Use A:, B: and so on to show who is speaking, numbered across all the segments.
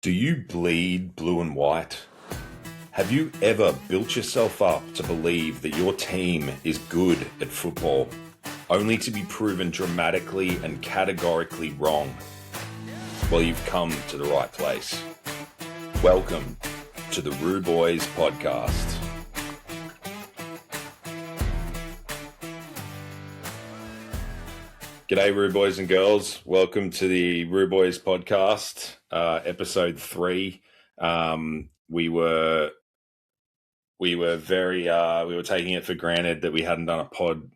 A: Do you bleed blue and white? Have you ever built yourself up to believe that your team is good at football, only to be proven dramatically and categorically wrong? Well, you've come to the right place. Welcome to the ROO Boys podcast. G'day, ROO boys and girls. Welcome to the ROO Boys podcast, episode 3. We were taking it for granted that we hadn't done a pod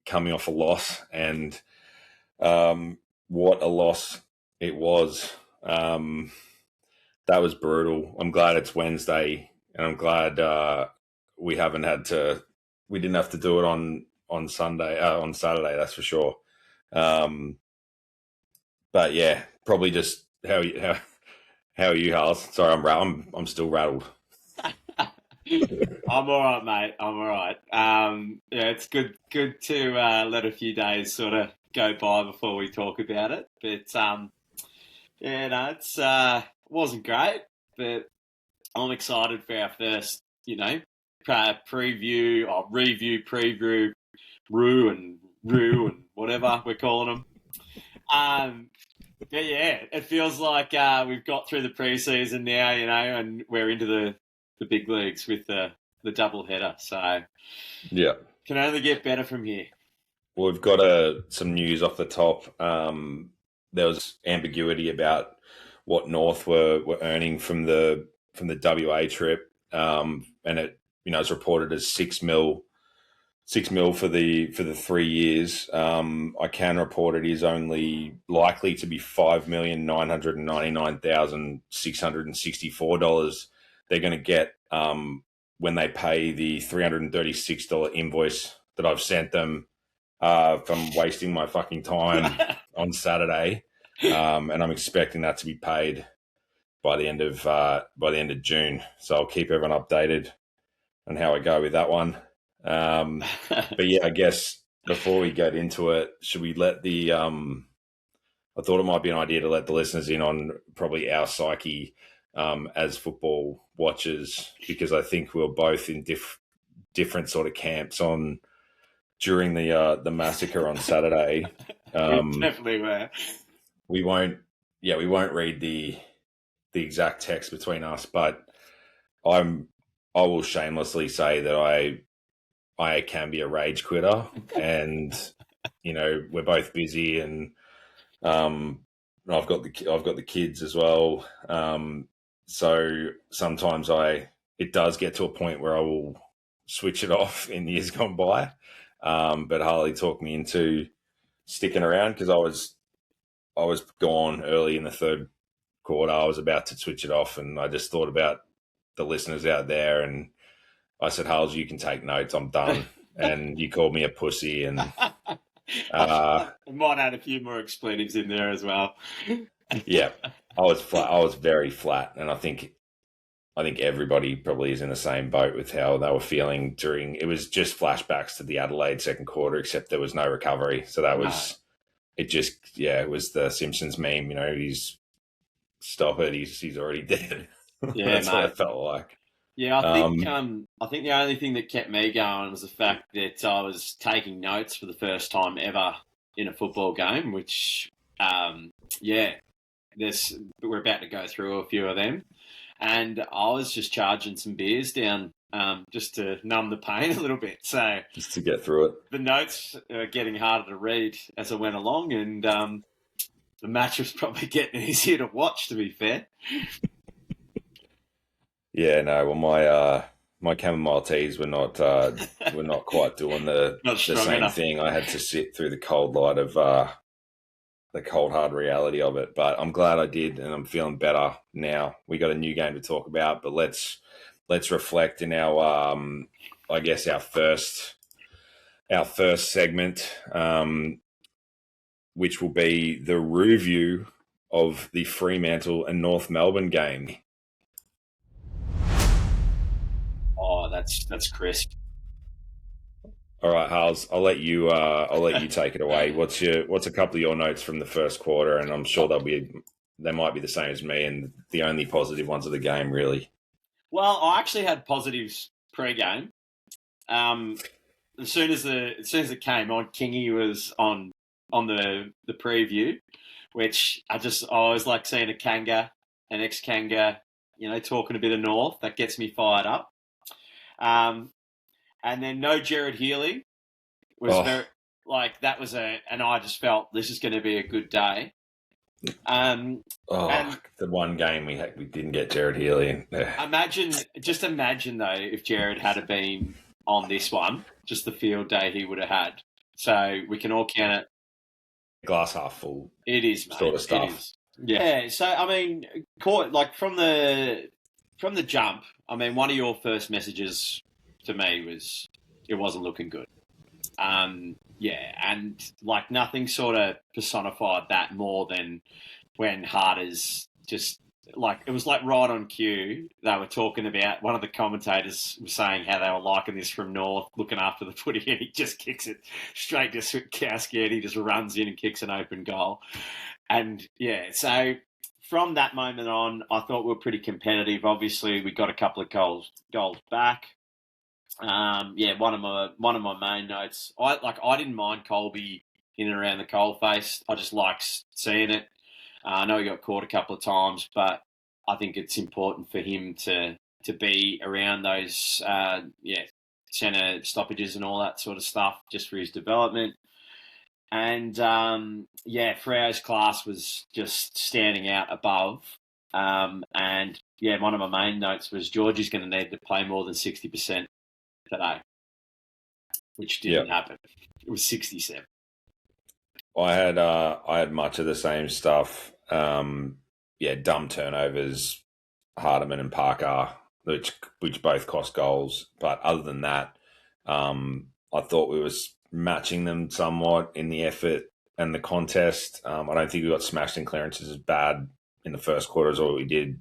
A: coming off a loss, and what a loss it was. That was brutal. I'm glad it's Wednesday, and I'm glad we didn't have to do it on Saturday. That's for sure. But yeah, probably just how are you, Harls? Sorry, I'm still rattled.
B: I'm all right, mate. I'm all right. Yeah, it's good to let a few days sort of go by before we talk about it. But it wasn't great, but I'm excited for our first, preview or review, preview, ROO and whatever we're calling them. But yeah, it feels like we've got through the preseason now, and we're into the big leagues with the double header. So
A: yeah,
B: can only get better from here.
A: Well, we've got some news off the top. There was ambiguity about what North were earning from the WA trip, and it is reported as $6 million for the 3 years. I can report it is only likely to be $5,999,664. They're going to get when they pay the $336 invoice that I've sent them from wasting my fucking time on Saturday, and I'm expecting that to be paid by the end of June. So I'll keep everyone updated on how I go with that one. But yeah, I guess before we get into it, should we let I thought it might be an idea to let the listeners in on probably our psyche as football watchers, because I think we were both in different sort of camps during the massacre on Saturday.
B: We definitely were.
A: We won't read the exact text between us, but I will shamelessly say that I can be a rage quitter, and we're both busy, and I've got the kids as well. So sometimes it does get to a point where I will switch it off in years gone by. But Harley talked me into sticking around because I was gone early in the third quarter. I was about to switch it off, and I just thought about the listeners out there, and I said, Harls, you can take notes. I'm done. And you called me a pussy, and
B: I might add a few more expletives in there as well.
A: Yeah, I was flat. I was very flat, and I think everybody probably is in the same boat with how they were feeling during. It was just flashbacks to the Adelaide second quarter, except there was no recovery. So that was it. It was the Simpsons meme. He's stop it. He's already dead.
B: Yeah,
A: that's
B: mate.
A: what it felt like.
B: Yeah, I think the only thing that kept me going was the fact that I was taking notes for the first time ever in a football game, which, we're about to go through a few of them. And I was just charging some beers down just to numb the pain a little bit. So
A: just to get through it.
B: The notes are getting harder to read as I went along, and the match was probably getting easier to watch, to be fair.
A: Yeah, no. Well, my chamomile teas were not quite doing the same enough thing. I had to sit through the cold light of the cold hard reality of it. But I'm glad I did, and I'm feeling better now. We got a new game to talk about, but let's reflect in our I guess our first segment, which will be the ROO-view of the Fremantle and North Melbourne game.
B: Oh, that's crisp.
A: All right, Harls, I'll let you take it away. What's a couple of your notes from the first quarter? And I'm sure there'll be they might be the same as me, and the only positive ones of the game, really.
B: Well, I actually had positives pre-game. As soon as it came on, Kingy was on the preview, which I always like seeing an ex-Kanga, talking a bit of North. That gets me fired up. And then no Jared Healy was very that was and I just felt this is going to be a good day. And
A: the one game we didn't get Jared Healy.
B: Imagine though if Jared had been on this one, just the field day he would have had. So we can all count it
A: glass half full.
B: It is, mate.
A: Sort of stuff.
B: It is. Yeah. So I mean, from the jump. I mean, one of your first messages to me was it wasn't looking good. Yeah, and nothing sort of personified that more than when Harters just it was right on cue. They were talking about, one of the commentators was saying how they were liking this from North, looking after the footy, and he just kicks it straight to Switkowski, and he just runs in and kicks an open goal. And yeah, so from that moment on, I thought we were pretty competitive. Obviously, we got a couple of goals back. One of my main notes. I didn't mind Colby in and around the coalface. I just liked seeing it. I know he got caught a couple of times, but I think it's important for him to be around those centre stoppages and all that sort of stuff, just for his development. And Freo's class was just standing out above. One of my main notes was Georgie's going to need to play more than 60% today, which didn't happen. It was 67.
A: I had much of the same stuff. Dumb turnovers, Hardiman and Parker, which both cost goals. But other than that, I thought we was matching them somewhat in the effort and the contest. I don't think we got smashed in clearances as bad in the first quarter as what we did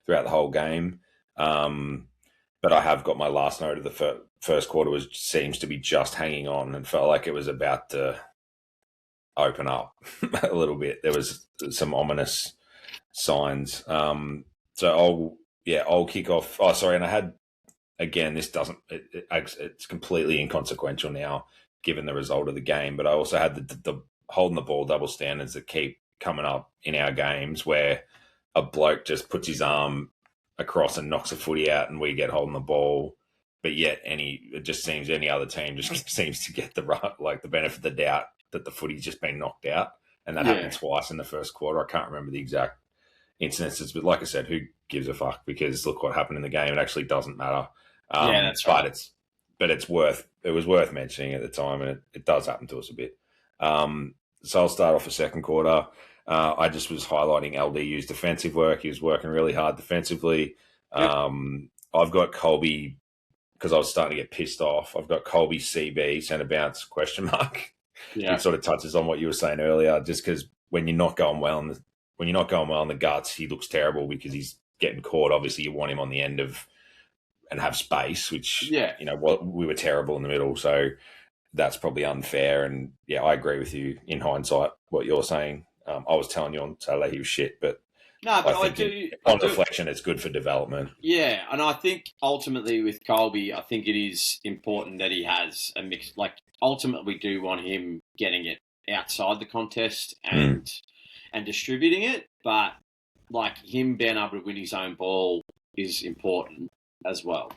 A: throughout the whole game. But I have got my last note of the first quarter seems to be just hanging on, and felt like it was about to open up a little bit. There was some ominous signs. So I'll kick off. Oh, sorry. And I had, again, this doesn't, it's completely inconsequential now given the result of the game, but I also had the holding the ball double standards that keep coming up in our games, where a bloke just puts his arm across and knocks a footy out and we get holding the ball. But yet it just seems any other team just seems to get the benefit of the doubt that the footy's just been knocked out. And that happened twice in the first quarter. I can't remember the exact incidences, but like I said, who gives a fuck? Because look what happened in the game. It actually doesn't matter.
B: That's right.
A: It was worth mentioning at the time, and it does happen to us a bit. So I'll start off the second quarter. I just was highlighting LDU's defensive work. He was working really hard defensively. Yep. I've got Colby, because I was starting to get pissed off. I've got Colby CB, centre bounce, question mark. Yeah. It sort of touches on what you were saying earlier, just because when you're not going well in the guts, he looks terrible because he's getting caught. Obviously, you want him on the end of and have space, which we were terrible in the middle, so that's probably unfair. And I agree with you in hindsight what you're saying. I was telling you on Saturday he was shit, but on reflection, it's good for development.
B: Yeah, and I think ultimately with Colby, I think it is important that he has a mix. Ultimately, we do want him getting it outside the contest and distributing it, but him being able to win his own ball is important as well.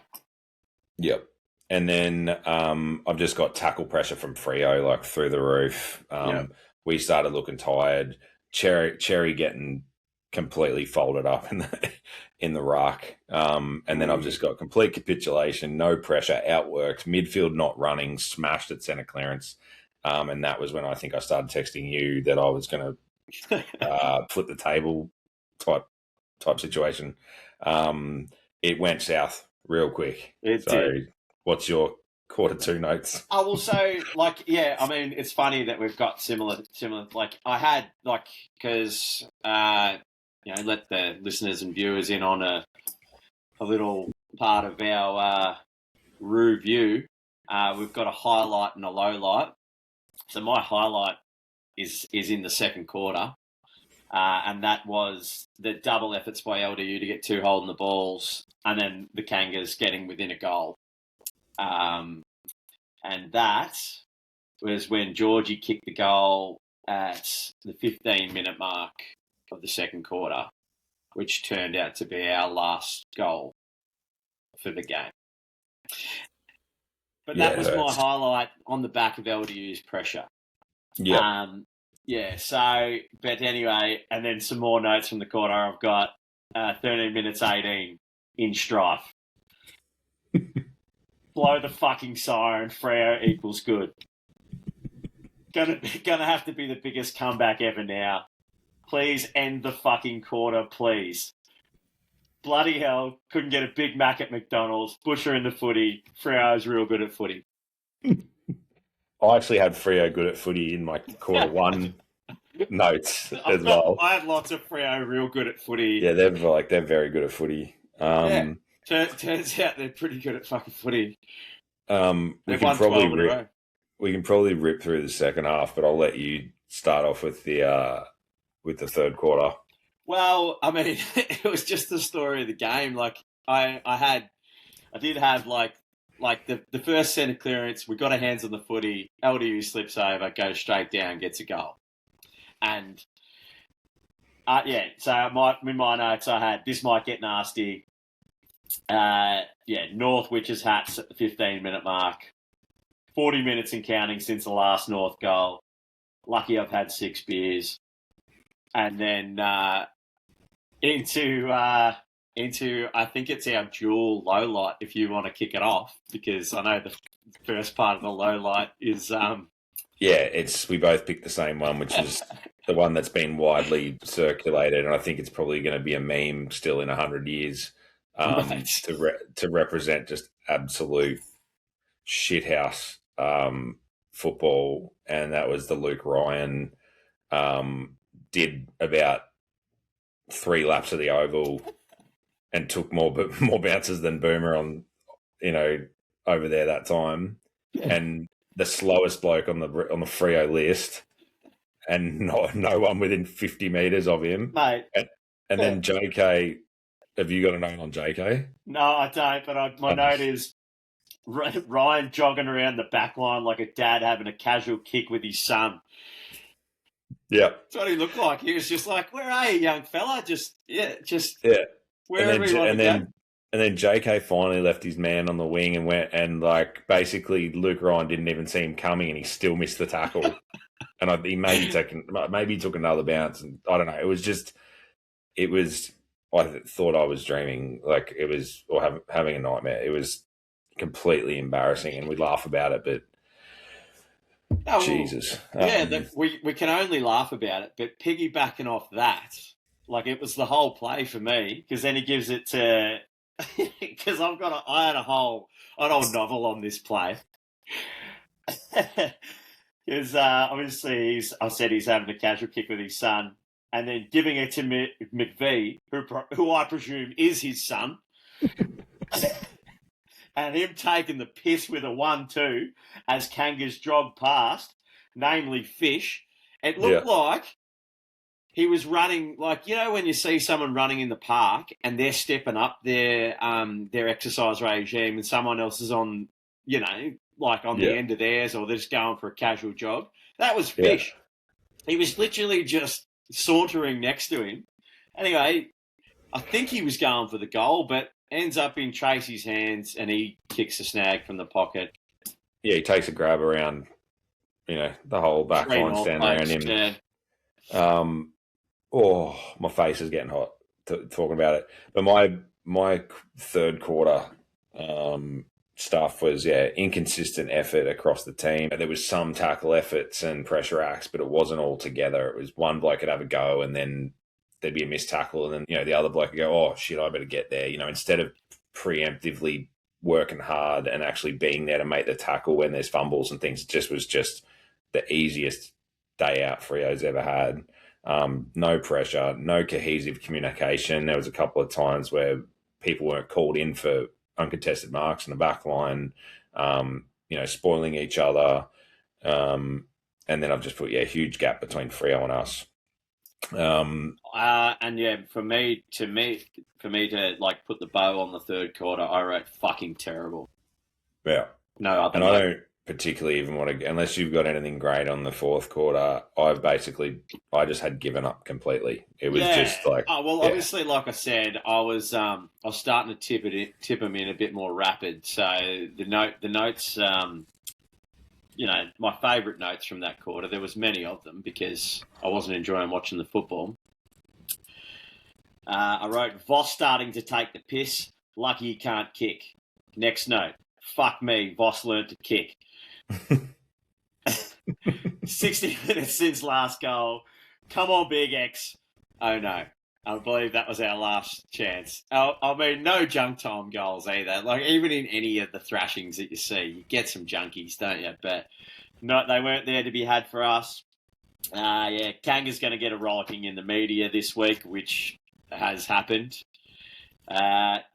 B: Yep.
A: And then I've just got tackle pressure from Freo, through the roof. We started looking tired. Cherry getting completely folded up in the ruck. And then I've just got complete capitulation, no pressure, outworked, midfield not running, smashed at centre clearance. And that was when I think I started texting you that I was going to flip the table type situation. It went south real quick.
B: It did.
A: What's your quarter two notes?
B: I will say, I mean, it's funny that we've got similar. I had, because, let the listeners and viewers in on a little part of our ROO-view. We've got a highlight and a low light. So my highlight is in the second quarter. and that was the double efforts by LDU to get 2 holding the balls, and then the Kangas getting within a goal. And that was when Georgie kicked the goal at the 15-minute mark of the second quarter, which turned out to be our last goal for the game. But that was my highlight on the back of LDU's pressure.
A: Yeah.
B: But anyway, and then some more notes from the quarter. I've got 13 minutes 18 in strife. Blow the fucking siren, Freo equals good. Gonna have to be the biggest comeback ever now. Please end the fucking quarter, please. Bloody hell, couldn't get a Big Mac at McDonald's. Busher in the footy. Freo's real good at footy.
A: I actually had Freo good at footy in my quarter one notes as well.
B: I had lots of Freo real good at footy.
A: Yeah, they're very good at footy.
B: Turns out they're pretty good at fucking footy.
A: We can probably rip through the second half, but I'll let you start off with the third quarter.
B: Well, I mean, it was just the story of the game. Like I did have like the first centre clearance. We got our hands on the footy. LDU slips over, goes straight down, gets a goal. And so in my notes I had this might get nasty. North witches hats at the 15-minute mark. 40 minutes and counting since the last North goal. Lucky I've had 6 beers. And then into I think it's our dual low light if you want to kick it off, because I know the first part of the low light is
A: we both picked the same one, which is the one that's been widely circulated, and I think it's probably going to be a meme still in 100 years to represent just absolute shithouse football, and that was the Luke Ryan did about 3 laps of the oval and took more bounces than Boomer on, over there that time, and the slowest bloke on the Freo list, and no one within 50 metres of him,
B: mate.
A: And then JK, have you got a note on JK?
B: No, I don't. But my note is Ryan jogging around the back line like a dad having a casual kick with his son.
A: Yeah,
B: that's what he looked like. He was just like, "Where are you, young fella?" Wherever he wanted to go.
A: And then JK finally left his man on the wing and went, and like basically Luke Ryan didn't even see him coming, and he still missed the tackle. And he maybe took another bounce, and I don't know. I thought I was dreaming, like it was, or having a nightmare. It was completely embarrassing, and we laugh about it, but. Jesus.
B: We can only laugh about it, but piggybacking off that, like it was the whole play for me, because then he gives it to, because I had a whole novel on this play. Because obviously I said he's having a casual kick with his son, and then giving it to McVee, who I presume is his son. And him taking the piss with a 1-2 as Kangas jogged past, namely Fish. It looked like he was running, like, when you see someone running in the park and they're stepping up their exercise regime and someone else is on, like on the end of theirs, or they're just going for a casual jog. That was Fish. He was literally just sauntering next to him. Anyway, I think he was going for the goal, but ends up in Tracy's hands, and he kicks a snag from the pocket.
A: Yeah, he takes a grab around, the whole back line standing around him. Yeah. My face is getting hot talking about it. But my third quarter stuff was, inconsistent effort across the team. There was some tackle efforts and pressure acts, but it wasn't all together. It was one bloke could have a go, and then there'd be a missed tackle, and then, the other bloke would go, oh, shit, I better get there. Instead of preemptively working hard and actually being there to make the tackle when there's fumbles and things, it was just the easiest day out Freo's ever had. No pressure, no cohesive communication. There was a couple of times where people weren't called in for uncontested marks in the back line, spoiling each other. And then I've just put, huge gap between Freo and us.
B: And yeah, for me to like put the bow on the third quarter, I wrote fucking terrible.
A: Yeah.
B: No other.
A: And I don't particularly even want to, unless you've got anything great on the fourth quarter. I just had given up completely. It was just like,
B: oh well, obviously, like I said, I was starting to tip them in a bit more rapid. So the notes, my favourite notes from that quarter. There was many of them because I wasn't enjoying watching the football. I wrote Voss starting to take the piss. Lucky he can't kick. Next note. Fuck me, Voss learned to kick. 60 minutes since last goal. Come on, Big X. Oh, no. I believe that was our last chance. I mean, no junk time goals either. Like, even in any of the thrashings that you see, you get some junkies, don't you? But no, they weren't there to be had for us. Kanga's going to get a rollicking in the media this week, which has happened.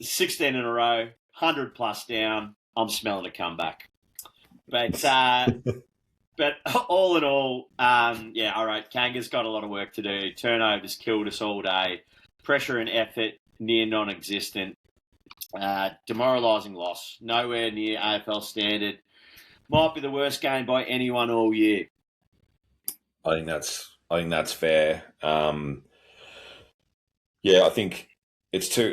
B: 16 in a row, 100 plus down. I'm smelling a comeback. But all in all, all right, Kanga's got a lot of work to do. Turnovers killed us all day. Pressure and effort, near non-existent. Demoralising loss. Nowhere near AFL standard. Might be the worst game by anyone all year.
A: I think that's fair. I think it's too.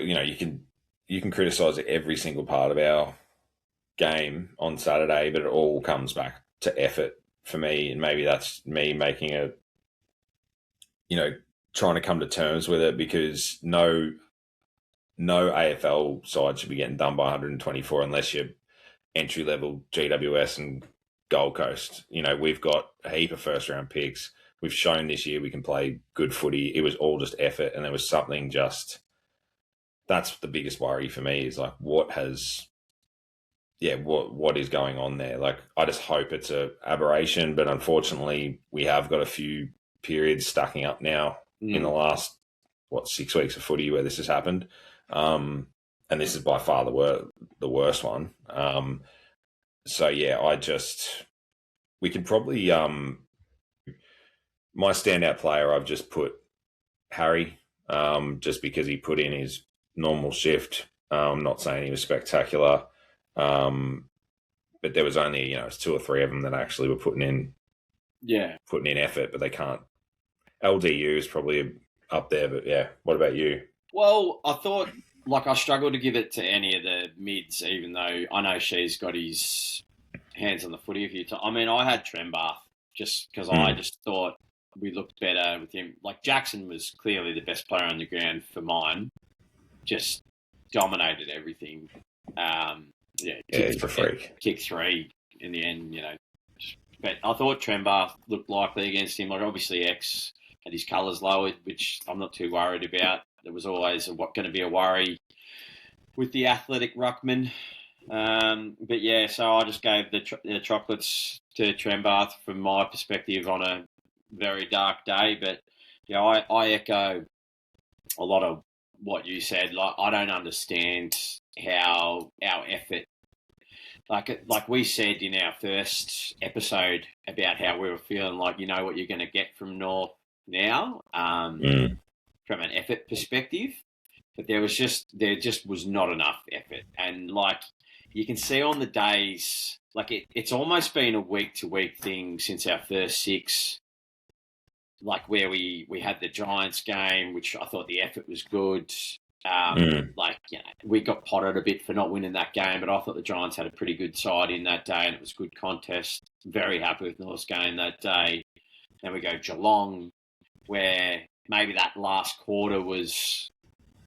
A: You can criticise every single part of our game on Saturday, but it all comes back to effort for me, and maybe that's me making trying to come to terms with it, because no AFL side should be getting done by 124 unless you're entry level GWS and Gold Coast. We've got a heap of first round picks. We've shown this year we can play good footy. It was all just effort, and there was something just. That's the biggest worry for me, is like what is going on there? Like, I just hope it's a aberration, but unfortunately we have got a few periods stacking up now in the last 6 weeks of footy where this has happened, and this is by far the worst one. We can probably my standout player, I've just put Harry, just because he put in his normal shift. I'm not saying he was spectacular, but there was only it's 2 or 3 of them that actually were putting in effort, but they can't. LDU is probably up there, but yeah. What about you?
B: Well, I thought, I struggled to give it to any of the mids, even though I know she's got his hands on the footy a few times. I mean, I had Trembath just because I just thought we looked better with him. Like, Jackson was clearly the best player on the ground for mine. Just dominated everything.
A: He's a freak.
B: Kick 3 in the end, But I thought Trembath looked likely against him. Like, obviously, X had his colours lowered, which I'm not too worried about. There was always going to be a worry with the athletic ruckman. But yeah, so I just gave the chocolates to Trembath from my perspective on a very dark day. But yeah, I echo a lot of what you said. Like, I don't understand how our effort, like we said in our first episode about how we were feeling, like, what you're going to get from North now, from an effort perspective, but there just was not enough effort. And like, you can see on the days, like it's almost been a week to week thing since our first 6, like where we had the Giants game, which I thought the effort was good. We got potted a bit for not winning that game, but I thought the Giants had a pretty good side in that day, and it was a good contest. Very happy with North's game that day. Then we go Geelong, where maybe that last quarter was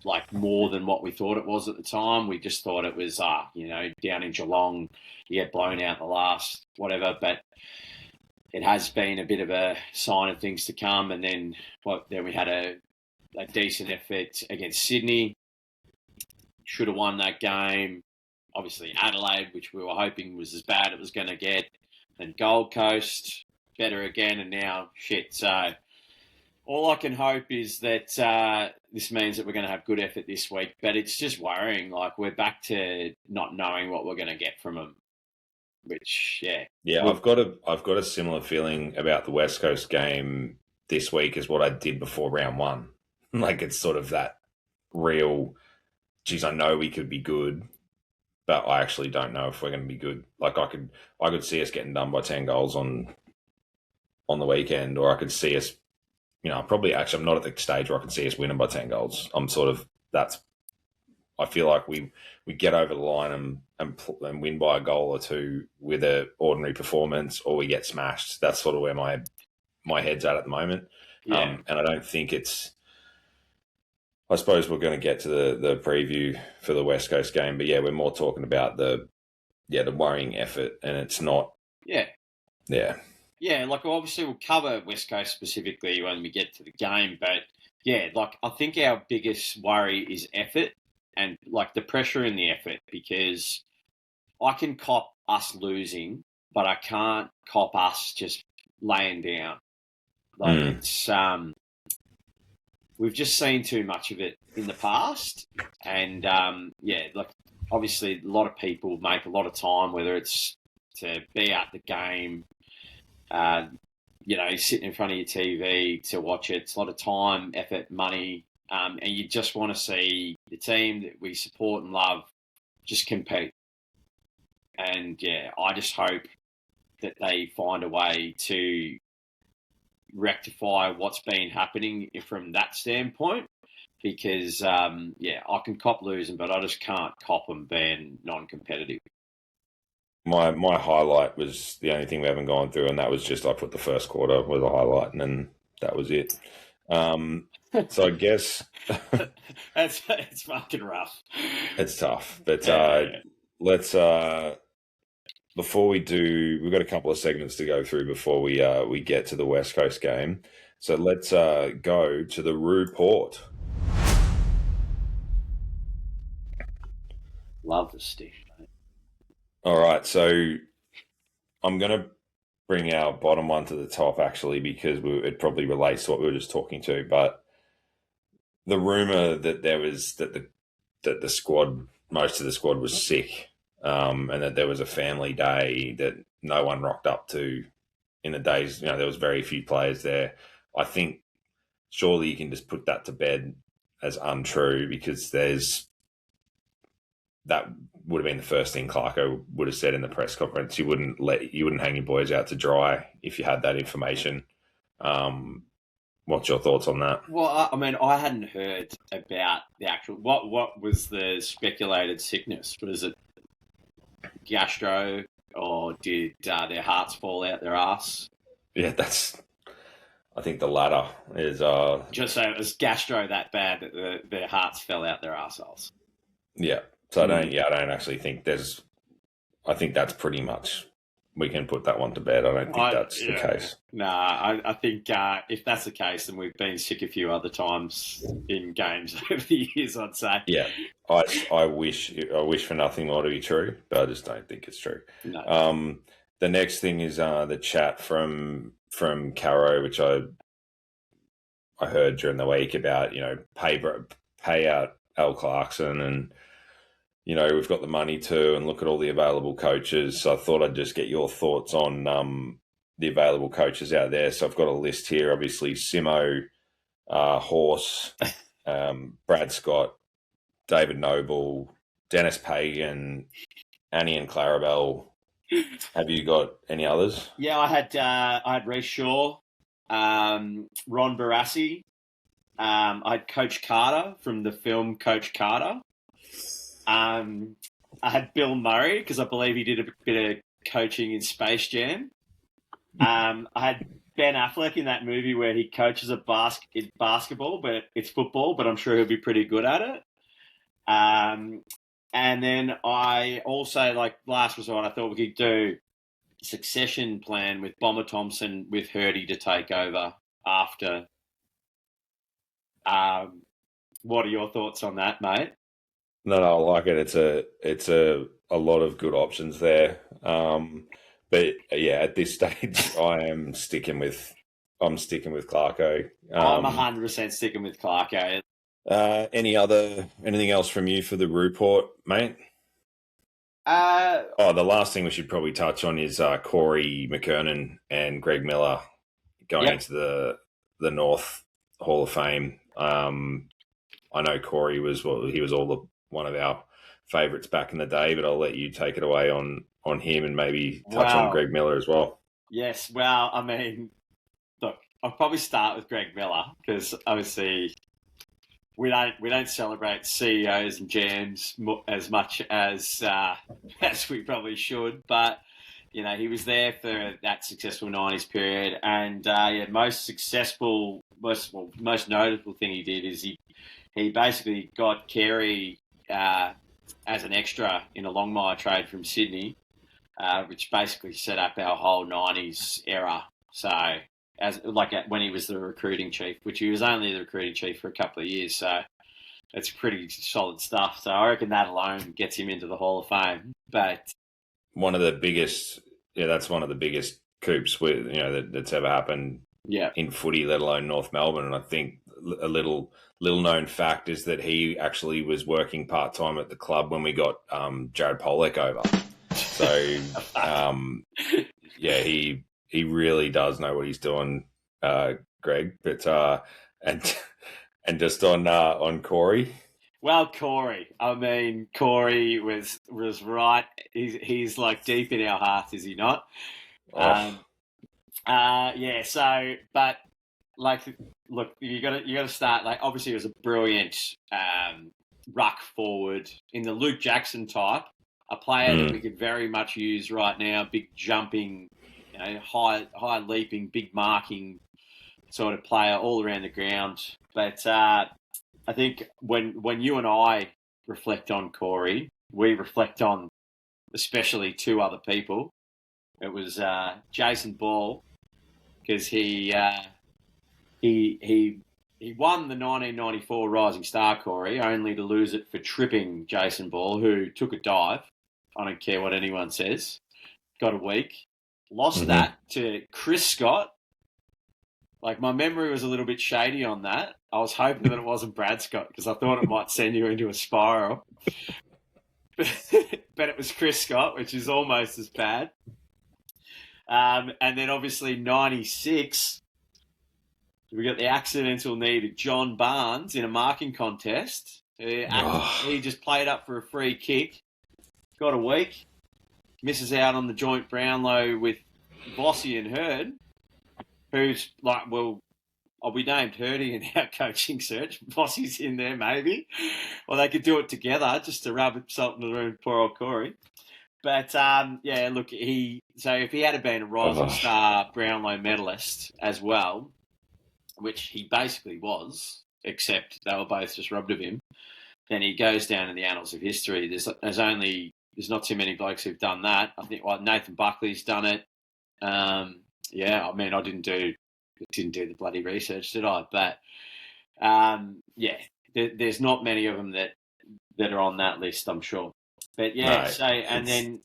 B: like more than what we thought it was at the time. We just thought it was, down in Geelong, you get blown out the last whatever, but it has been a bit of a sign of things to come. And then we had a decent effort against Sydney. Should have won that game. Obviously Adelaide, which we were hoping was as bad it was going to get. And Gold Coast, better again, and now shit. So all I can hope is that this means that we're going to have good effort this week. But it's just worrying. Like, we're back to not knowing what we're going to get from them. Which,
A: I've got a similar feeling about the West Coast game this week as what I did before round one. Like, it's sort of that real, geez, I know we could be good, but I actually don't know if we're going to be good. Like, I could see us getting done by 10 goals on the weekend, or I could see us, probably actually I'm not at the stage where I can see us winning by 10 goals. I'm sort of, I feel like we get over the line and win by a goal or two with an ordinary performance, or we get smashed. That's sort of where my head's at the moment.
B: Yeah.
A: And I don't think I suppose we're going to get to the preview for the West Coast game, but yeah, we're more talking about the worrying effort, and it's not.
B: Yeah.
A: Yeah.
B: Yeah, like obviously we'll cover West Coast specifically when we get to the game, but yeah, like I think our biggest worry is effort and like the pressure in the effort, because I can cop us losing, but I can't cop us just laying down. Like it's we've just seen too much of it in the past, and like obviously a lot of people make a lot of time, whether it's to be at the game, sitting in front of your TV to watch it. It's a lot of time, effort, money, and you just want to see the team that we support and love just compete. And yeah, I just hope that they find a way to rectify what's been happening from that standpoint, because I can cop losing, but I just can't cop them being non-competitive.
A: My highlight was the only thing we haven't gone through, and that was just I put the first quarter was a highlight, and then that was it. So I guess
B: it's fucking rough.
A: It's tough, but let's before we do, we've got a couple of segments to go through before we get to the West Coast game. So let's go to the ROO port.
B: Love the stick, mate.
A: All right, so I'm going to bring our bottom one to the top, actually, because it probably relates to what we were just talking to. But the rumor that there was that the squad, most of the squad was sick, and that there was a family day that no one rocked up to in the days. There was very few players there. I think surely you can just put that to bed as untrue, because that would have been the first thing Clarko would have said in the press conference. You wouldn't hang your boys out to dry if you had that information. What's your thoughts on that?
B: Well, I mean, I hadn't heard about the actual what was the speculated sickness? Was it gastro, or did their hearts fall out their ass?
A: Yeah, I think the latter is.
B: Just so it was gastro that bad that their hearts fell out their assholes.
A: Yeah. So I don't actually think there's. I think that's pretty much. We can put that one to bed. I don't think that's the case.
B: Nah, I think if that's the case, then we've been sick a few other times in games over the years, I'd say.
A: Yeah, I wish for nothing more to be true, but I just don't think it's true.
B: No.
A: The next thing is the chat from Caro, which I heard during the week about pay out Al Clarkson, and we've got the money too, and look at all the available coaches. So I thought I'd just get your thoughts on the available coaches out there. So I've got a list here, obviously Simo, Horse, Brad Scott, David Noble, Dennis Pagan, Annie and Clarabelle. Have you got any others?
B: Yeah, I had Reece Shaw, Ron Barassi. I had Coach Carter from the film Coach Carter. I had Bill Murray, because I believe he did a bit of coaching in Space Jam. I had Ben Affleck in that movie where he coaches in basketball, but it's football, but I'm sure he'll be pretty good at it. And then I also, like last resort, I thought we could do a succession plan with Bomber Thompson with Hurdy to take over after. What are your thoughts on that, mate?
A: No, I like it. It's a lot of good options there. But yeah, at this stage, I'm sticking with Clarko.
B: I'm 100% sticking with Clarko.
A: Anything else from you for the report, mate? The last thing we should probably touch on is Corey McKernan and Greg Miller going into the North Hall of Fame. I know Corey was one of our favourites back in the day, but I'll let you take it away on him and maybe touch on Greg Miller as well.
B: Yes, well, I mean, look, I'll probably start with Greg Miller because obviously we don't celebrate CEOs and GMs as much as we probably should, but he was there for that successful '90s period, and most notable thing he did is he basically got Carey as an extra in a Longmire trade from Sydney, which basically set up our whole '90s era. So, when he was the recruiting chief, which he was only the recruiting chief for a couple of years, so it's pretty solid stuff. So I reckon that alone gets him into the Hall of Fame. But
A: one of the biggest coups that's ever happened in footy, let alone North Melbourne. And I think a little known fact is that he actually was working part-time at the club when we got Jared Pollock over. So, he really does know what he's doing, Greg. But and just on Corey.
B: Well, Corey. I mean, Corey was right. He's like deep in our hearts, is he not?
A: Oh.
B: So, but like, look, you got to start. Like, obviously, it was a brilliant ruck forward in the Luke Jackson type, a player that we could very much use right now. Big jumping, high leaping, big marking sort of player all around the ground. But I think when you and I reflect on Corey, we reflect on especially two other people. It was Jason Ball, because he won the 1994 Rising Star, Corey, only to lose it for tripping Jason Ball, who took a dive. I don't care what anyone says. Got a week. Lost that to Chris Scott. Like, my memory was a little bit shady on that. I was hoping that it wasn't Brad Scott because I thought it might send you into a spiral. But it was Chris Scott, which is almost as bad. And then obviously 96, we got the accidental knee to John Barnes in a marking contest. He just played up for a free kick. Got a week. Misses out on the joint Brownlow with Bossy and Hurd, who's like, well, we named Hurdy in our coaching search. Bossy's in there maybe. Or they could do it together just to rub salt in the room, poor old Corey. But, look, if he had been a Rising Star Brownlow medalist as well, which he basically was, except they were both just robbed of him, then he goes down in the annals of history. There's not too many blokes who've done that. I think Nathan Buckley's done it. I mean, I didn't do the bloody research, did I? But there's not many of them that are on that list, I'm sure. But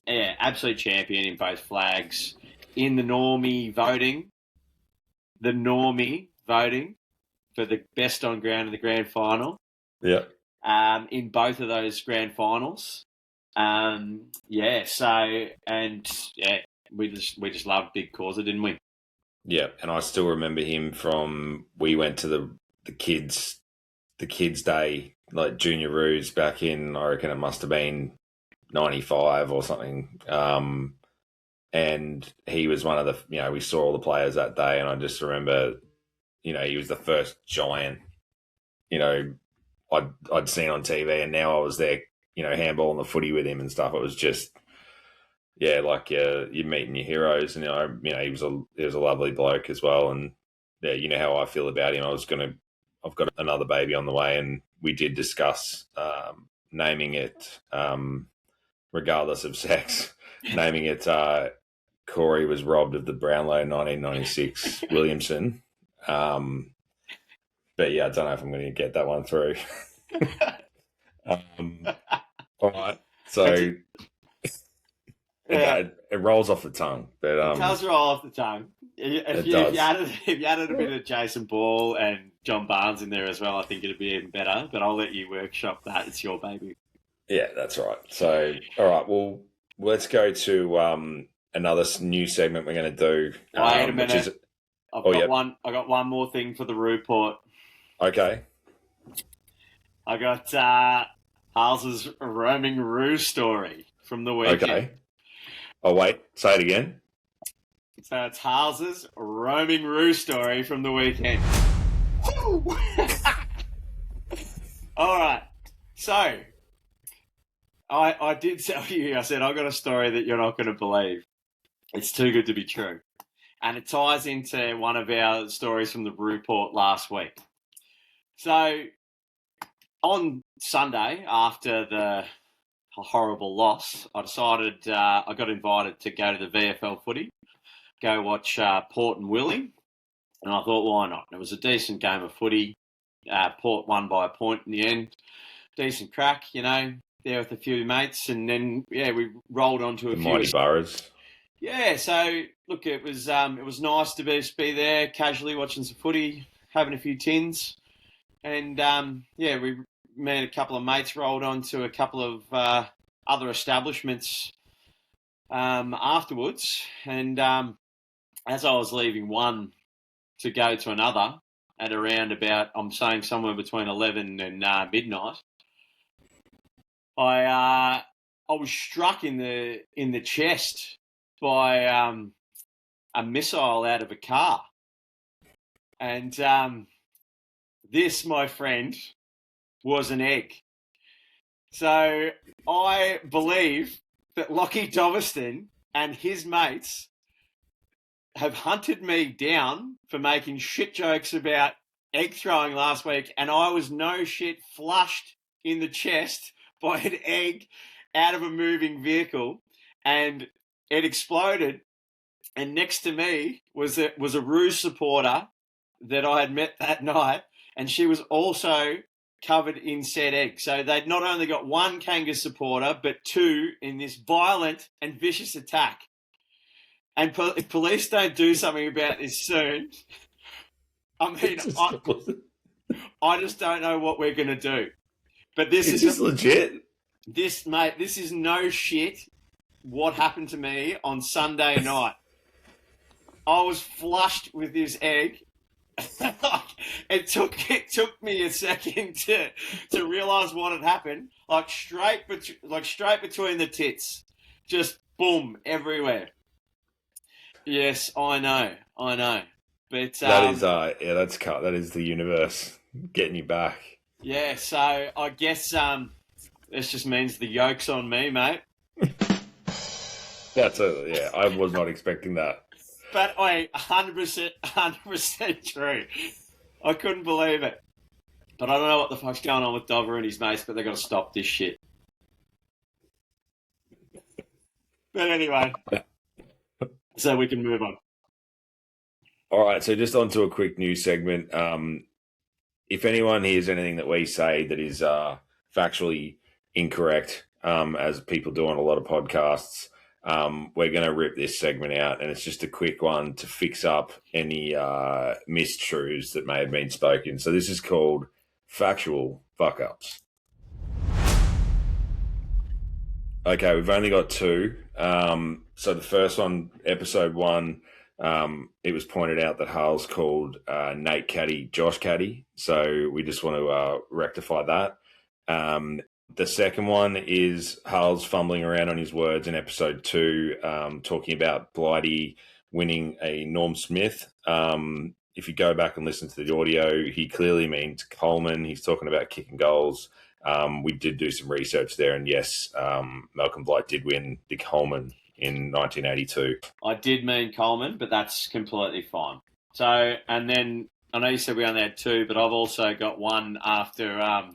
B: absolute champion in both flags. In the normie voting for the best on ground in the grand final.
A: Yeah.
B: In both of those grand finals. We just loved Big Causa, didn't we?
A: Yeah, and I still remember him from, we went to the kids day, like junior roos back in, I reckon it must have been 95 or something. And he was one of the, we saw all the players that day, and I just remember, he was the first giant, I'd seen on TV, and now I was there, handballing the footy with him and stuff. It was just, you're meeting your heroes, and he was a lovely bloke as well. And you know how I feel about him. I've got another baby on the way, and we did discuss naming it, regardless of sex, naming it. Corey was robbed of the Brownlow 1996 Williamson. But I don't know if I'm going to get that one through. All right, so. It rolls off the tongue, but
B: it does roll off the tongue. If you added a bit of Jason Ball and John Barnes in there as well, I think it'd be even better. But I'll let you workshop that. It's your baby.
A: Yeah, that's right. So, all right, well, let's go to another new segment we're going to do.
B: Wait a minute. I've
A: Oh,
B: got
A: yep.
B: one. I got one more thing for the ROO report.
A: Okay.
B: I got Harls's roaming ROO story from the weekend.
A: Okay. Oh, wait. Say it again.
B: So it's Harls's roaming ROO story from the weekend. All right. So I did tell you, I said, I got a story that you're not going to believe. It's too good to be true. And it ties into one of our stories from the ROO report last week. So on Sunday, after the horrible loss, I decided I got invited to go to the VFL footy, go watch Port and Willie. And I thought, why not? It was a decent game of footy. Port won by a point in the end. Decent crack, there with a few mates. And then, we rolled on to a few.
A: Mighty Boroughs.
B: Yeah, so, look, it was nice to be there, casually watching some footy, having a few tins. And, me and a couple of mates rolled on to a couple of other establishments afterwards. And as I was leaving one to go to another at around about, I'm saying somewhere between 11 and midnight, I was struck in the chest by a missile out of a car. And this, my friend, was an egg. So I believe that Lockie Doverston and his mates have hunted me down for making shit jokes about egg throwing last week, and I was no shit flushed in the chest by an egg out of a moving vehicle, and it exploded. And next to me was a ROO supporter that I had met that night, and she was also covered in said egg. So they'd not only got one Kangas supporter, but two in this violent and vicious attack. And if police don't do something about this soon, I mean, I just don't know what we're going to do. But this is
A: just legit.
B: This is no shit what happened to me on Sunday night. I was flushed with this egg. It took me a second to realise what had happened. Like straight between the tits. Just boom, everywhere. Yes, I know. But
A: that is that is the universe getting you back.
B: Yeah, so I guess this just means the yoke's on me, mate.
A: I was not expecting that.
B: But 100% true. I couldn't believe it. But I don't know what the fuck's going on with Dover and his mates, but they've got to stop this shit. But anyway, so we can move on.
A: All right, so just on to a quick news segment. If anyone hears anything that we say that is factually incorrect, as people do on a lot of podcasts, we're going to rip this segment out, and it's just a quick one to fix up any mistruths that may have been spoken. So this is called factual fuck-ups. Okay, we've only got two. So the first one, episode 1, it was pointed out that Harls called Nate Caddy Josh Caddy. So we just want to rectify that. The second one is Harls fumbling around on his words in episode 2, talking about Blighty winning a Norm Smith. If you go back and listen to the audio, he clearly means Coleman. He's talking about kicking goals. We did do some research there, and yes, Malcolm Blight did win the Coleman in 1982. I
B: did mean Coleman, but that's completely fine. So, and then I know you said we only had 2, but I've also got one after our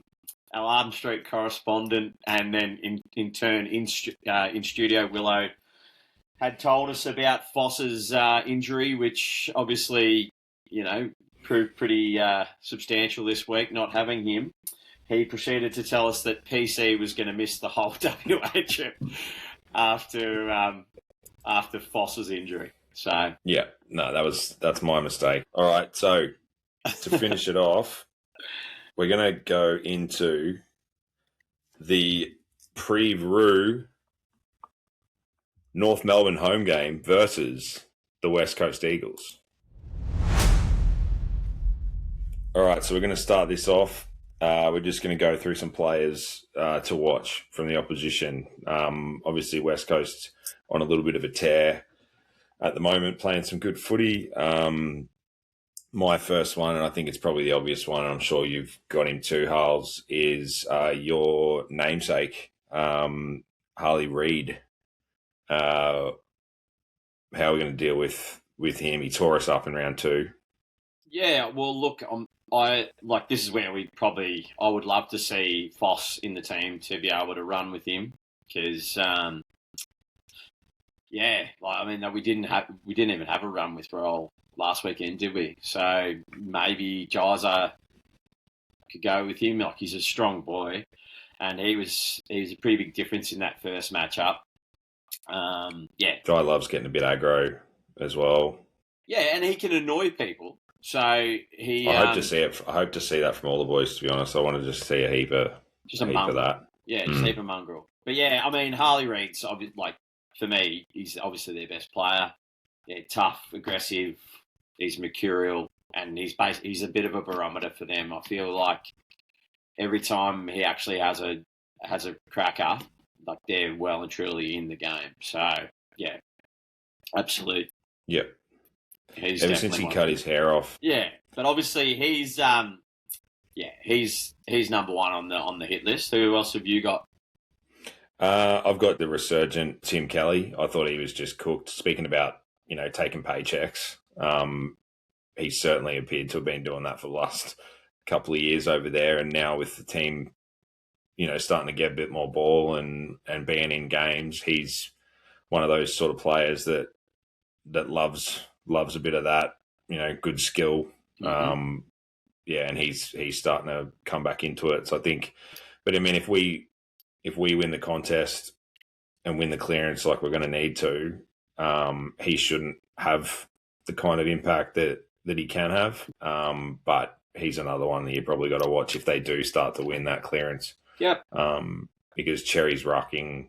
B: Arden Street correspondent, and then in turn in studio, Willow had told us about Foss's injury, which obviously, proved pretty substantial this week, not having him. He proceeded to tell us that PC was going to miss the whole WA trip after Foss's injury. So
A: yeah, no, that's my mistake. All right, so to finish it off, we're going to go into the Prev-ROO North Melbourne home game versus the West Coast Eagles. All right, so we're going to start this off. We're just going to go through some players to watch from the opposition. Obviously, West Coast on a little bit of a tear at the moment, playing some good footy. My first one, and I think it's probably the obvious one, and I'm sure you've got him too, Harls, is your namesake, Harley Reid. How are we going to deal with him? He tore us up in round 2.
B: Yeah, well, look, this is where I would love to see Foss in the team to be able to run with him because, we didn't even have a run with Roll last weekend, did we? So maybe Jaiza could go with him. Like, he's a strong boy, and he was a pretty big difference in that first matchup.
A: Jai loves getting a bit aggro as well.
B: Yeah, and he can annoy people. So
A: I hope to see it. I hope to see that from all the boys. To be honest, I want to just see a heap of that.
B: Yeah, just a heap of mongrel. But yeah, I mean, Harley Reid's for me, he's obviously their best player. Yeah, tough, aggressive. He's mercurial, and he's a bit of a barometer for them. I feel like every time he actually has a cracker, like they're well and truly in the game. So yeah, absolute.
A: Yep. Ever since he cut his hair off.
B: Yeah, but obviously he's number one on the hit list. Who else have you got?
A: I've got the resurgent Tim Kelly. I thought he was just cooked. Speaking about taking paychecks, he certainly appeared to have been doing that for the last couple of years over there, and now with the team, starting to get a bit more ball and being in games, he's one of those sort of players that loves a bit of that, good skill. Mm-hmm. And he's starting to come back into it. So I think, but I mean, if we win the contest and win the clearance like we're going to need to, he shouldn't have the kind of impact that he can have. But he's another one that you probably got to watch if they do start to win that clearance.
B: Yeah.
A: Because Cherry's rucking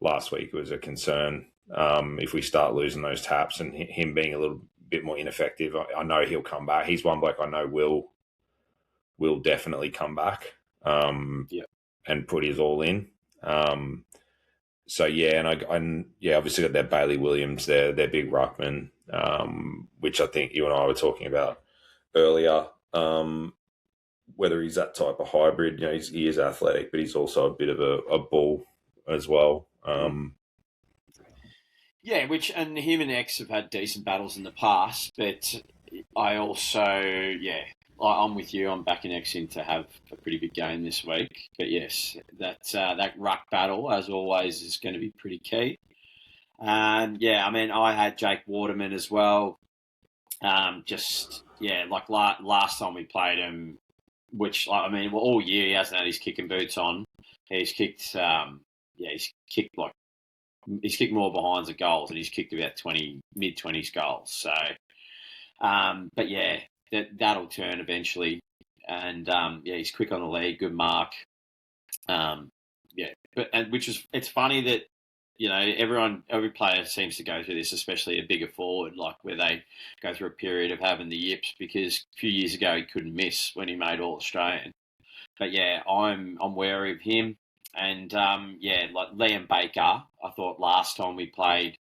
A: last week was a concern. If we start losing those taps and him being a little bit more ineffective, I know he'll come back. He's one bloke I know will definitely come back and put his all in. Obviously got that Bailey Williams there, their big ruckman, which I think you and I were talking about earlier. Whether he's that type of hybrid, he is athletic, but he's also a bit of a bull as well.
B: And him and X have had decent battles in the past, but I also, I'm with you. I'm backing X in to have a pretty good game this week. But yes, that ruck battle, as always, is going to be pretty key. I had Jake Waterman as well. Last time we played him, all year he hasn't had his kicking boots on. He's kicked, he's kicked more behinds than goals, and he's kicked about mid-20s goals. So, that'll turn eventually. And he's quick on the leg, good mark. It's funny that every player seems to go through this, especially a bigger forward, like where they go through a period of having the yips, because a few years ago he couldn't miss when he made All-Australian. But yeah, I'm wary of him. And, like Liam Baker, I thought last time we played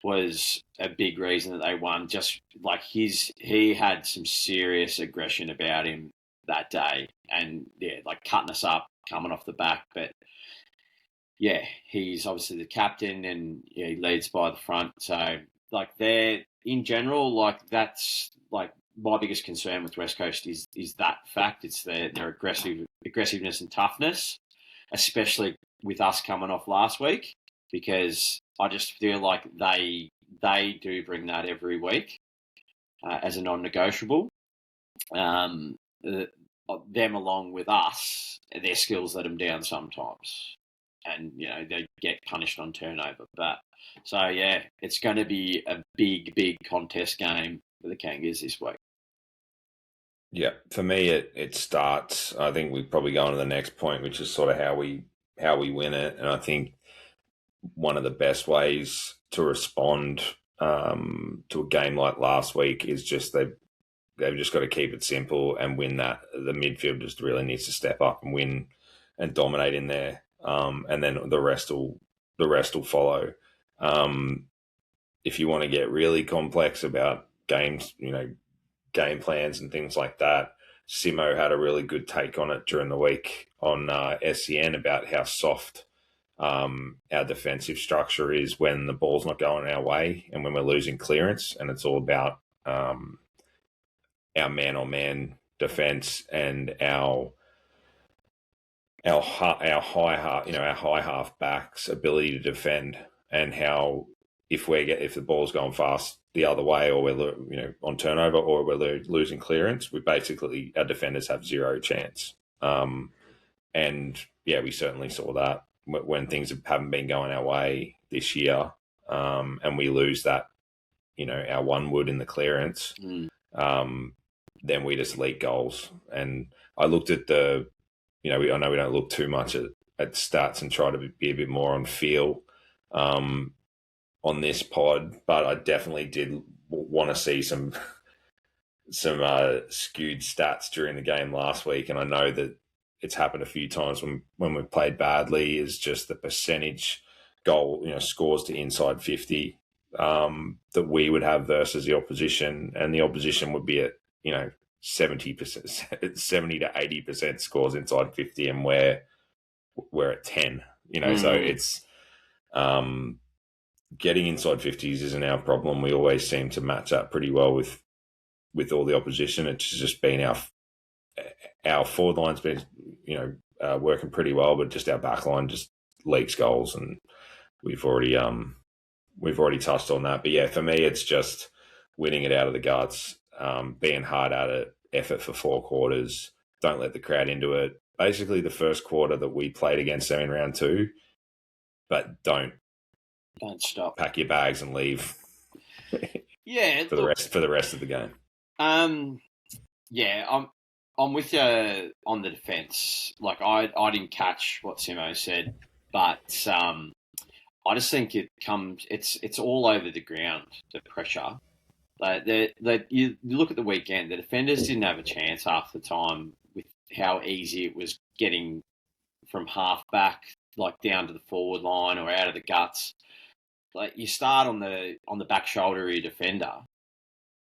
B: was a big reason that they won. Just like he had some serious aggression about him that day. And, cutting us up, coming off the back. But, he's obviously the captain and he leads by the front. So, they're, in general, that's, my biggest concern with West Coast is that fact. It's their aggressiveness and toughness, especially with us coming off last week, because I just feel like they do bring that every week as a non-negotiable. Them along with us, their skills let them down sometimes, and they get punished on turnover. But so it's going to be a big contest game for the Kangas this week.
A: Yeah, for me, it starts. I think we probably go on to the next point, which is sort of how we win it. And I think one of the best ways to respond to a game like last week is just they've just got to keep it simple and win that. The midfield just really needs to step up and win and dominate in there, and then the rest will follow. If you want to get really complex about games, game plans and things like that, Simo had a really good take on it during the week on SCN about how soft our defensive structure is when the ball's not going our way and when we're losing clearance, and it's all about our man-on-man defense and our high half backs' ability to defend, and how if the ball's going fast the other way, or we're on turnover, or we're losing clearance, our defenders have zero chance. And yeah, we certainly saw that when things haven't been going our way this year, and we lose that, our one wood in the clearance, then we just leak goals. And I looked at I know we don't look too much at stats and try to be a bit more on feel on this pod, but I definitely did want to see some skewed stats during the game last week. And I know that it's happened a few times when we've played badly, is just the percentage goal, scores to inside 50 that we would have versus the opposition, and the opposition would be at 70%, 70 to 80% scores inside 50, and we're at 10. So it's getting inside 50s isn't our problem. We always seem to match up pretty well with all the opposition. It's just been our forward line's been working pretty well, but just our back line just leaks goals, and we've already touched on that. But yeah, for me, it's just winning it out of the guts, being hard at it, effort for 4 quarters, don't let the crowd into it. Basically, the first quarter that we played against them in round 2, but don't
B: stop,
A: pack your bags and leave.
B: Yeah,
A: for the rest of the game.
B: Yeah, I'm with you on the defence. Like I didn't catch what Simo said, but I just think it's all over the ground, the pressure. You look at the weekend, the defenders didn't have a chance half the time with how easy it was getting from half back, like down to the forward line or out of the guts. Like you start on the back shoulder of your defender,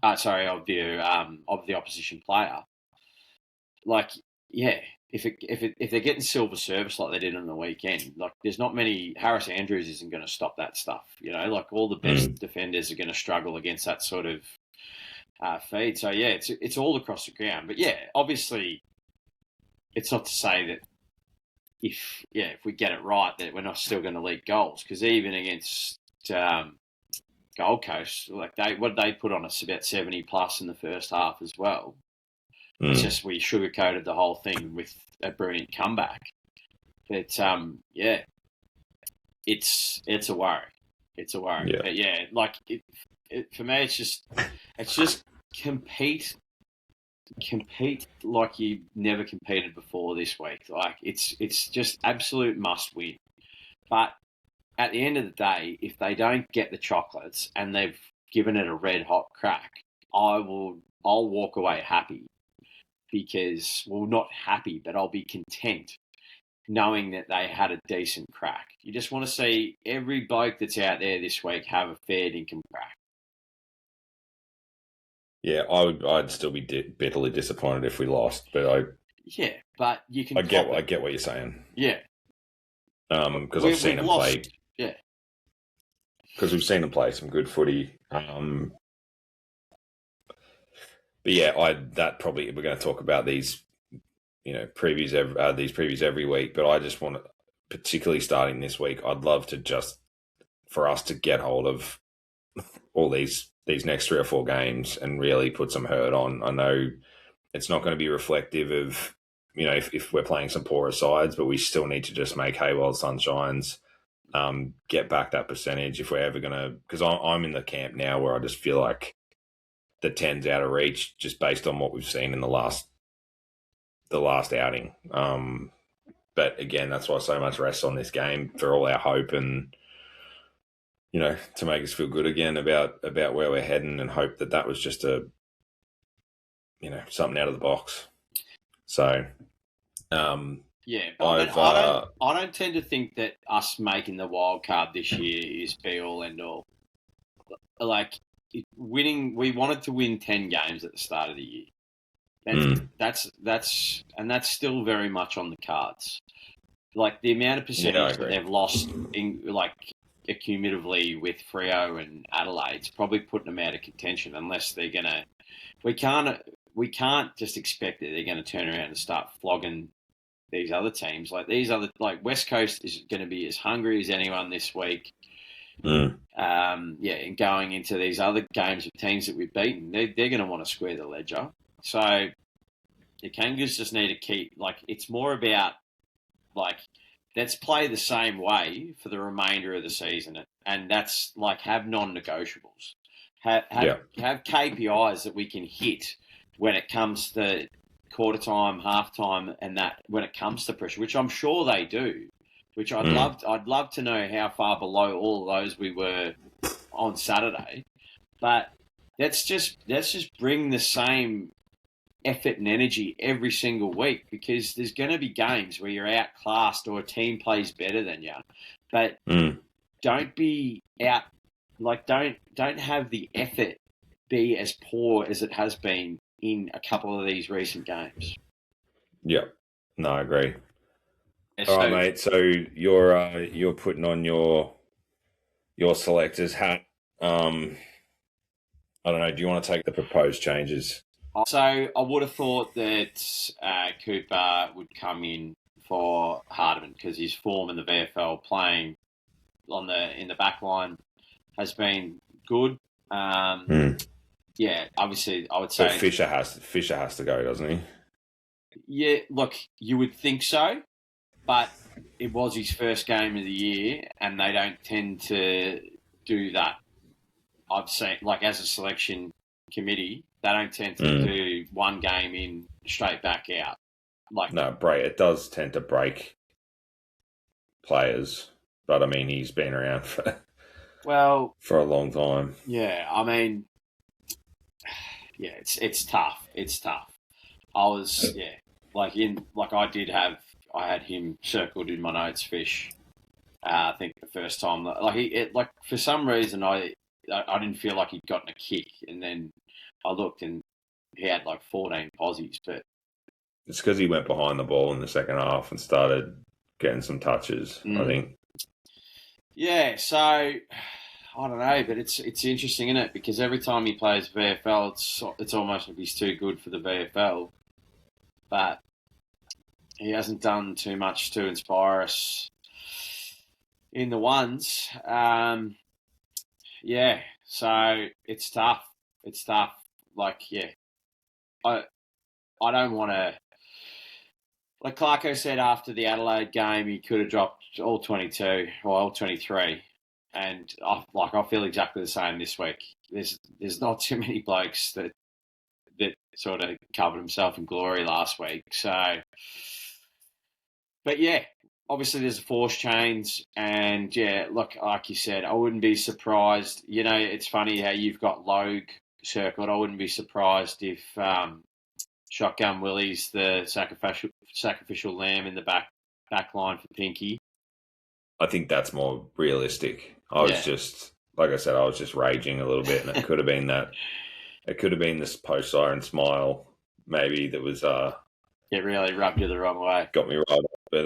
B: of the opposition player. Like, yeah, if they're getting silver service like they did on the weekend, like there's not many. Harris Andrews isn't going to stop that stuff. Like all the best defenders are going to struggle against that sort of feed. So yeah, it's all across the ground. But yeah, obviously, it's not to say that if we get it right that we're not still going to leak goals, because even against Gold Coast, like they put on us about 70 plus in the first half as well. It's just we sugarcoated the whole thing with a brilliant comeback. But yeah, it's a worry. It's a worry.
A: Yeah.
B: But yeah, like for me, it's just compete like you never competed before this week. Like it's just absolute must win. But at the end of the day, if they don't get the chocolates and they've given it a red hot crack, I'll walk away happy. Because, well, not happy, but I'll be content knowing that they had a decent crack. You just want to see every bloke that's out there this week have a fair dinkum crack.
A: Yeah, I'd still be bitterly disappointed if we lost, but
B: but you can.
A: I get what you're saying.
B: Yeah,
A: because I've seen them play.
B: Yeah,
A: because we've seen them play some good footy. But yeah, we're going to talk about these, previews every week. But I just want to, particularly starting this week, I'd love to for us to get hold of all these next 3 or 4 games and really put some hurt on. I know it's not going to be reflective of, if we're playing some poorer sides, but we still need to just make hay while the sun shines, get back that percentage if we're ever going to, because I'm in the camp now where I just feel like the 10's out of reach just based on what we've seen in the last outing. But again, that's why so much rests on this game for all our hope and, to make us feel good again about where we're heading, and hope that was just a something out of the box. So,
B: yeah, but I don't tend to think that us making the wild card this year is be all end all. Like winning, we wanted to win 10 games at the start of the year. That's still very much on the cards. Like the amount of percentage that they've lost in accumulatively with Freo and Adelaide's probably putting them out of contention unless they're gonna. We can't just expect that they're going to turn around and start flogging these other teams. Like West Coast is going to be as hungry as anyone this week. And going into these other games of teams that we've beaten, they're going to want to square the ledger. So the Kangas just need to keep, it's more about, let's play the same way for the remainder of the season. And that's, have non-negotiables. Have KPIs that we can hit when it comes to quarter time, half time, and that when it comes to pressure, which I'm sure they do. Which I'd love to know how far below all of those we were on Saturday. But let's just bring the same effort and energy every single week, because there's going to be games where you're outclassed or a team plays better than you. But don't be out. Don't have the effort be as poor as it has been in a couple of these recent games.
A: Yeah, no, I agree. All right, mate. So you're putting on your selector's hat. I don't know. Do you want to take the proposed changes?
B: So I would have thought that Cooper would come in for Hardiman because his form in the VFL playing in the back line has been good. Yeah, obviously I would say
A: Fisher has to go, doesn't he?
B: Yeah, look, you would think so, but it was his first game of the year, and they don't tend to do that. I've seen, as a selection committee, they don't tend to do one game in, straight back out.
A: It does tend to break players, but I mean, he's been around for a long time.
B: Yeah, I mean, yeah, it's tough. It's tough. I had him circled in my notes, Fish. I think the first time, for some reason, I didn't feel like he'd gotten a kick, and then I looked and he had 14 posies, but
A: it's because he went behind the ball in the second half and started getting some touches. I think.
B: Yeah, so I don't know, but it's interesting, isn't it? Because every time he plays VFL, it's almost like he's too good for the VFL, but he hasn't done too much to inspire us in the ones. So it's tough. It's tough. I don't want to. Like Clarko said after the Adelaide game, he could have dropped all 22 or all 23. And I feel exactly the same this week. There's not too many blokes that sort of covered himself in glory last week. So, but yeah, obviously there's a force change, and yeah, look, like you said, I wouldn't be surprised. It's funny how you've got Logue circled. I wouldn't be surprised if Shotgun Willie's the sacrificial lamb in the back line for Pinky.
A: I think that's more realistic. I was just, like I said, I was just raging a little bit, and it could have been that. It could have been this post-siren smile, maybe, that was...
B: it really rubbed you the wrong way.
A: Got me right. But,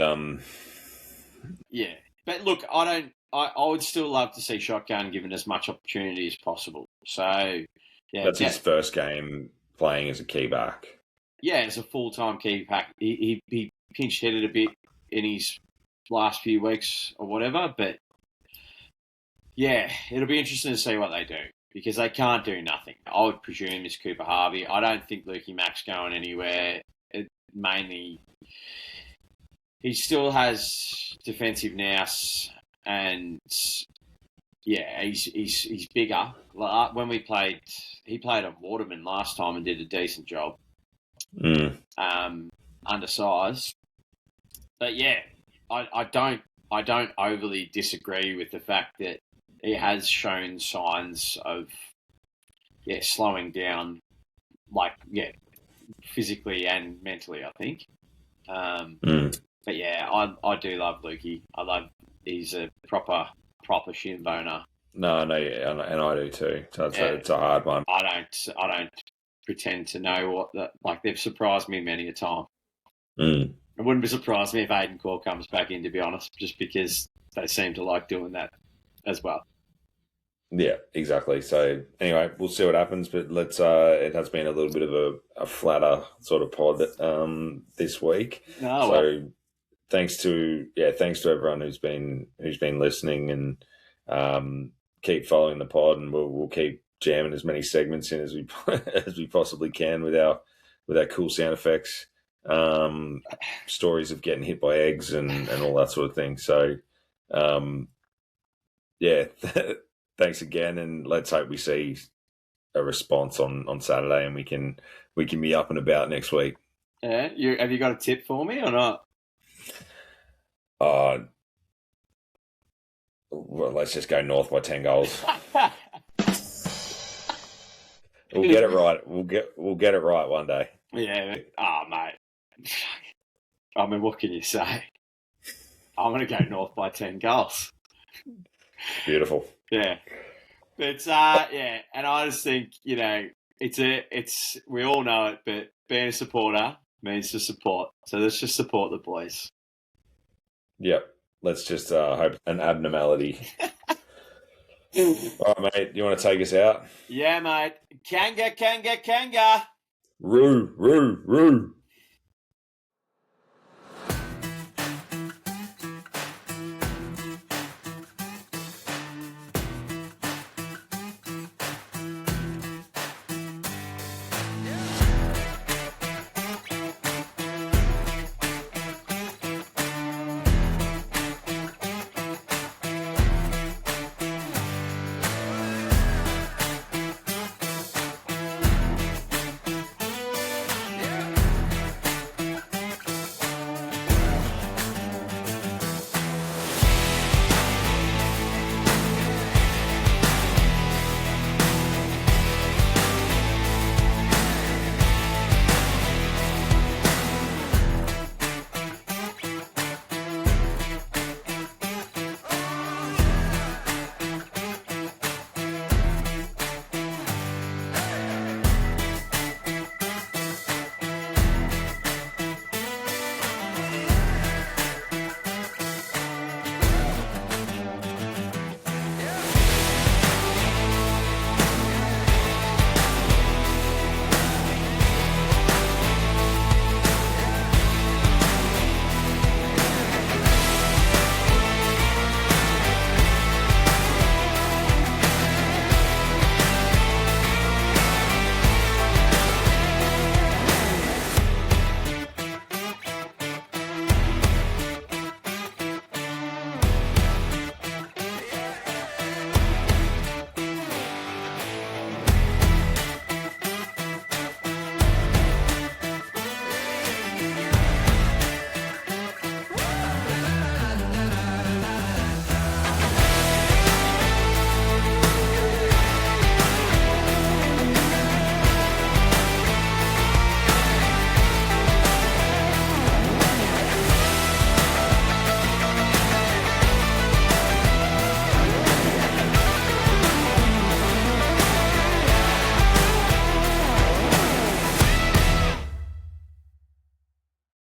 B: yeah. But look, I would still love to see Shotgun given as much opportunity as possible. So, yeah.
A: That's his first game playing as a key back.
B: Yeah, as a full-time key back. He pinch-headed a bit in his last few weeks or whatever, but yeah, it'll be interesting to see what they do, because they can't do nothing. I would presume is Cooper Harvey. I don't think Lukey Mack's going anywhere. Mainly, he still has defensive nous, and yeah, he's bigger. When he played at Waterman last time and did a decent job. Undersized, but yeah, I don't overly disagree with the fact that he has shown signs of slowing down. physically and mentally, I think.
A: Mm.
B: But yeah, I do love Lukey. He's a proper shin boner.
A: No, yeah, and I do too. So it's a hard one.
B: I don't pretend to know they've surprised me many a time.
A: Mm.
B: It wouldn't be surprised me if Aiden Core comes back in, to be honest, just because they seem to like doing that as well.
A: Yeah, exactly. So anyway, we'll see what happens, but let's. It has been a little bit of a flatter sort of pod this week.
B: Oh,
A: so
B: well.
A: thanks to everyone who's been listening, and keep following the pod, and we'll keep jamming as many segments in as we as we possibly can with our cool sound effects, stories of getting hit by eggs and all that sort of thing. So yeah. Thanks again, and let's hope we see a response on Saturday, and we can be up and about next week.
B: Yeah, have you got a tip for me or not?
A: Well, let's just go North by 10 goals. We'll get it right. We'll get it right one day.
B: Yeah. Mate. I mean, what can you say? I'm going to go North by 10 goals.
A: Beautiful.
B: Yeah. But yeah, and I just think, it's we all know it, but being a supporter means to support. So let's just support the boys.
A: Yep. Let's just hope an abnormality. All right, mate. You want to take us out?
B: Yeah, mate. Kanga.
A: ROO.